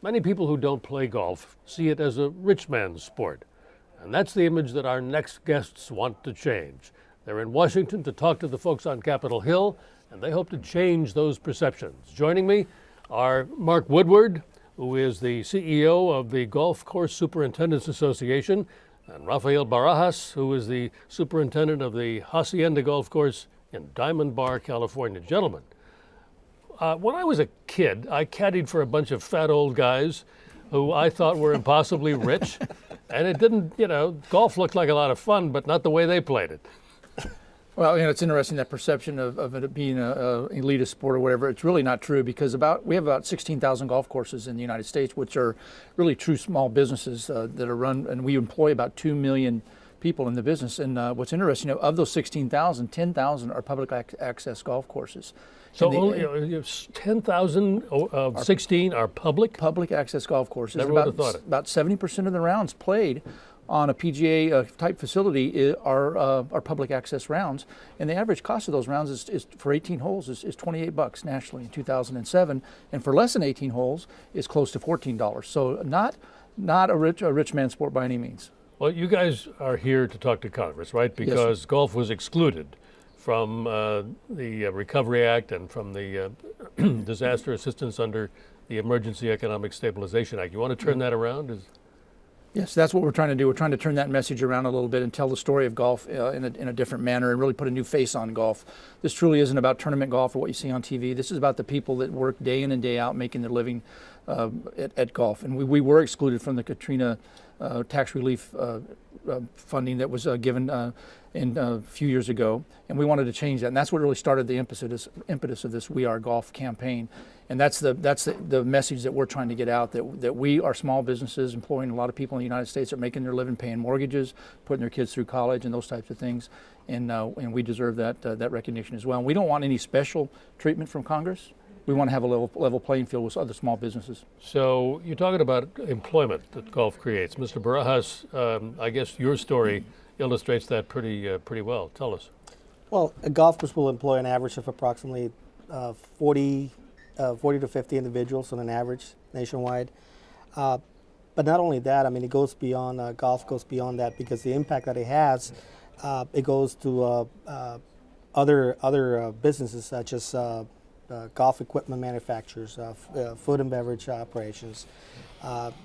Many people who don't play golf see it as a rich man's sport. And that's the image that our next guests want to change. They're in Washington to talk to the folks on Capitol Hill, and they hope to change those perceptions. Joining me are Mark Woodward, who is the CEO of the Course Superintendents Association, and Rafael Barajas, who is the superintendent of the Hacienda Golf Course in Diamond Bar, California. Gentlemen, when I was a kid, I caddied for a bunch of fat old guys who I thought were impossibly rich. And it didn't, golf looked like a lot of fun, but not the way they played it. Well, it's interesting, that perception of it being an elitist sport or whatever. It's really not true, because we have about 16,000 golf courses in the United States, which are really true small businesses that are run, and we employ about 2 million people in the business. And what's interesting, of those 16,000, 10,000 are public access golf courses. So only 10,000 of 16 are public? Public access golf courses. Never would have thought it. About 70% of the rounds played on a PGA type facility are public access rounds, and the average cost of those rounds is for 18 holes is $28 nationally in 2007, and for less than 18 holes is close to $14. So not a rich man's sport by any means. Well, you guys are here to talk to Congress, right? Because Yes, golf was excluded from the Recovery Act and from the disaster assistance under the Emergency Economic Stabilization Act. You want to turn that around? Yes, that's what we're trying to do. We're trying to turn that message around a little bit and tell the story of golf in a different manner, and really put a new face on golf. This truly isn't about tournament golf or what you see on TV. This is about the people that work day in and day out making their living at golf. And we were excluded from the Katrina tax relief funding that was given a few years ago, and we wanted to change that. And that's what really started the impetus of this We Are Golf campaign. And that's the message that we're trying to get out, that we are small businesses employing a lot of people in the United States that are making their living, paying mortgages, putting their kids through college and those types of things. And we deserve that recognition as well. And we don't want any special treatment from Congress. We want to have a level playing field with other small businesses. So you're talking about employment that golf creates. Mr. Barajas, I guess your story illustrates that pretty well. Tell us. Well, a golf course will employ an average of approximately 40 to 50 individuals on an average nationwide. But not only that, it goes beyond, golf goes beyond that, because the impact that it has, it goes to other businesses such as golf equipment manufacturers, food and beverage operations.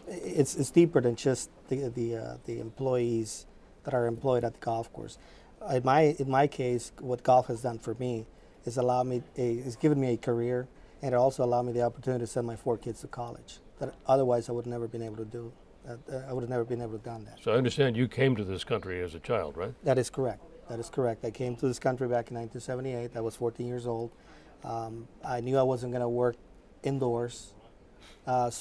It's deeper than just the employees that are employed at the golf course. In my case, what golf has done for me is it's given me a career, and it also allowed me the opportunity to send my 4 kids to college that otherwise I would have never been able to do. I would have never been able to have done that. So I understand you came to this country as a child, right? That is correct. I came to this country back in 1978. I was 14 years old. I knew I wasn't going to work indoors. I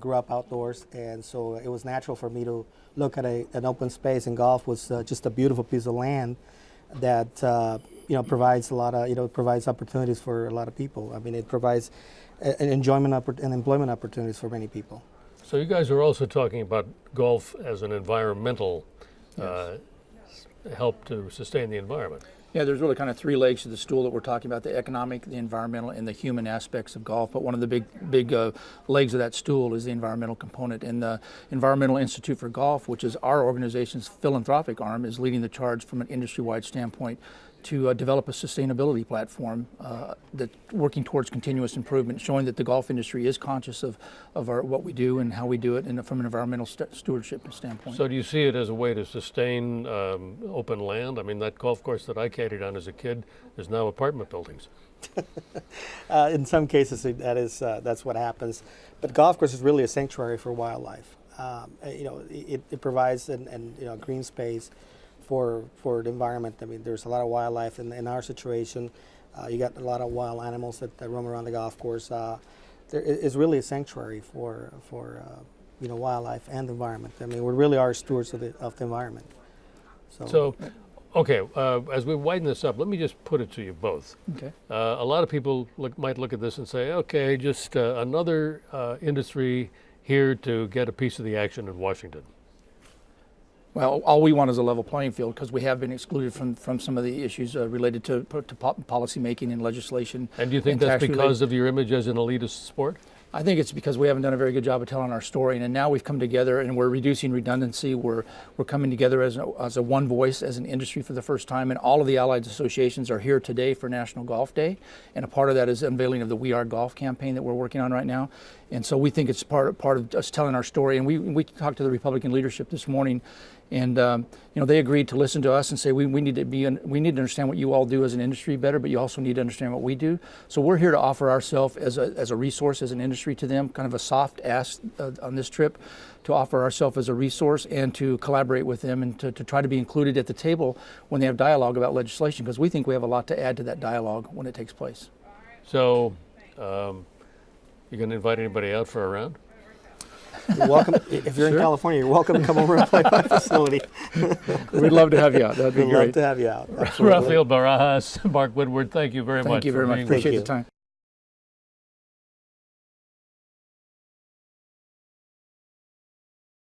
grew up outdoors, and so it was natural for me to look at an open space, and golf was just a beautiful piece of land that provides a lot of provides opportunities for a lot of people. It provides an enjoyment and employment opportunities for many people. So you guys are also talking about golf as an environmental help to sustain the environment. Yeah, there's really kind of 3 legs to the stool that we're talking about: the economic, the environmental, and the human aspects of golf. But one of the big legs of that stool is the environmental component. And the Environmental Institute for Golf, which is our organization's philanthropic arm, is leading the charge from an industry-wide standpoint to develop a sustainability platform that's working towards continuous improvement, showing that the golf industry is conscious of what we do and how we do it, and from an environmental stewardship standpoint. So do you see it as a way to sustain open land? That golf course that I caddied on as a kid is now apartment buildings. In some cases, that's what happens. But golf course is really a sanctuary for wildlife. It provides a green space for the environment. There's a lot of wildlife in our situation. You got a lot of wild animals that roam around the golf course. There is really a sanctuary for wildlife and the environment. We really are stewards of the environment. So okay, as we widen this up, let me just put it to you both. Okay. A lot of people might look at this and say, okay, just another industry here to get a piece of the action in Washington. Well, all we want is a level playing field, because we have been excluded from some of the issues related to policy making and legislation. And do you think that's because of your image as an elitist sport? I think it's because we haven't done a very good job of telling our story, and now we've come together and we're reducing redundancy. We're coming together as a one voice, as an industry for the first time, and all of the allied associations are here today for National Golf Day, and a part of that is unveiling of the We Are Golf campaign that we're working on right now. And so we think it's part of us telling our story. And we talked to the Republican leadership this morning, and they agreed to listen to us and say we need to understand what you all do as an industry better, but you also need to understand what we do. So we're here to offer ourselves as a resource, as an industry to them, kind of a soft ask on this trip, to offer ourselves as a resource and to collaborate with them and to try to be included at the table when they have dialogue about legislation, because we think we have a lot to add to that dialogue when it takes place. So, you going to invite anybody out for a round? You're welcome. If you're in California, you're welcome to come over and play my facility. We'd love to have you out. That'd be We'd great. love to have you out. Absolutely. Rafael Barajas, Mark Woodward, thank you very much. Thank you very much. being with Appreciate us. the time.